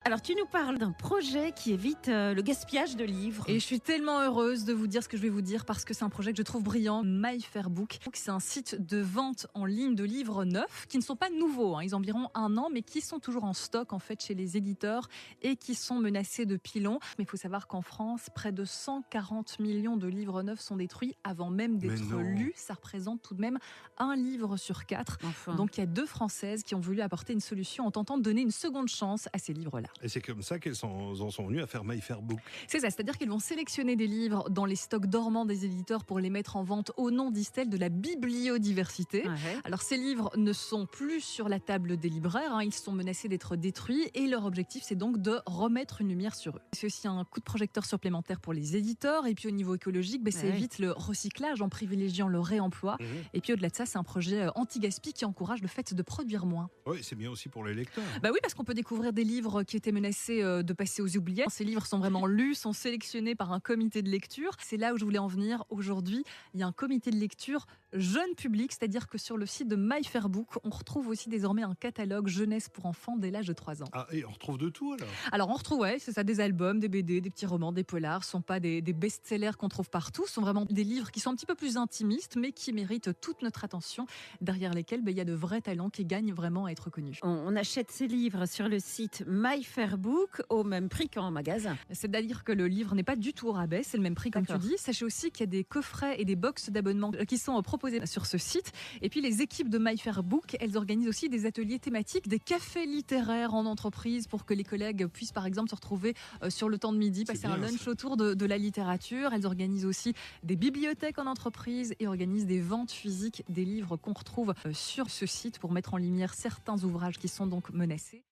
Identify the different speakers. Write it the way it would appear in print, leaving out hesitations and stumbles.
Speaker 1: Alors, tu nous parles d'un projet qui évite le gaspillage de livres.
Speaker 2: Et je suis tellement heureuse de vous dire ce que je vais vous dire parce que c'est un projet que je trouve brillant. MyFairBook, c'est un site de vente en ligne de livres neufs qui ne sont pas nouveaux. Ils ont environ 1 an, mais qui sont toujours en stock en fait chez les éditeurs et qui sont menacés de pilons. Mais il faut savoir qu'en France, près de 140 millions de livres neufs sont détruits avant même d'être lus. Ça représente tout de même 1 livre sur 4.
Speaker 1: Enfin.
Speaker 2: Donc il y a 2 Françaises qui ont voulu apporter une solution en tentant de donner une seconde chance à ces livres-là.
Speaker 3: Et c'est comme ça qu'elles en sont venues à faire MyFairBook.
Speaker 2: C'est ça, c'est-à-dire qu'ils vont sélectionner des livres dans les stocks dormants des éditeurs pour les mettre en vente au nom, disent-elles, de la bibliodiversité.
Speaker 1: Ouais.
Speaker 2: Alors ces livres ne sont plus sur la table des libraires, ils sont menacés d'être détruits et leur objectif c'est donc de remettre une lumière sur eux. C'est aussi un coup de projecteur supplémentaire pour les éditeurs et puis au niveau écologique, ça évite le recyclage en privilégiant le réemploi. Et puis au-delà de ça, c'est un projet anti-gaspi qui encourage le fait de produire moins.
Speaker 3: Oui, c'est bien aussi pour les lecteurs.
Speaker 2: Oui, parce qu'on peut découvrir des livres qui étaient menacés de passer aux oubliettes. Ces livres sont vraiment lus, sont sélectionnés par un comité de lecture. C'est là où je voulais en venir aujourd'hui. Il y a un comité de lecture jeune public, c'est-à-dire que sur le site de MyFairBook, on retrouve aussi désormais un catalogue jeunesse pour enfants dès l'âge de 3 ans.
Speaker 3: Ah, et on retrouve de tout alors?
Speaker 2: Alors on retrouve, c'est ça, des albums, des BD, des petits romans, des polars. Ce sont pas des best-sellers qu'on trouve partout. Ce sont vraiment des livres qui sont un petit peu plus intimistes, mais qui méritent toute notre attention, derrière lesquels il y a de vrais talents qui gagnent vraiment à être connus.
Speaker 1: On achète ces livres sur le site MyFairBook au même prix qu'en magasin.
Speaker 2: C'est-à-dire que le livre n'est pas du tout au rabais, c'est le même prix comme tu dis. Sachez aussi qu'il y a des coffrets et des box d'abonnement qui sont proposés sur ce site. Et puis les équipes de MyFairBook, elles organisent aussi des ateliers thématiques, des cafés littéraires en entreprise pour que les collègues puissent par exemple se retrouver sur le temps de midi, passer un lunch autour de la littérature. Elles organisent aussi des bibliothèques en entreprise et organisent des ventes physiques des livres qu'on retrouve sur ce site pour mettre en lumière certains ouvrages qui sont donc menacés.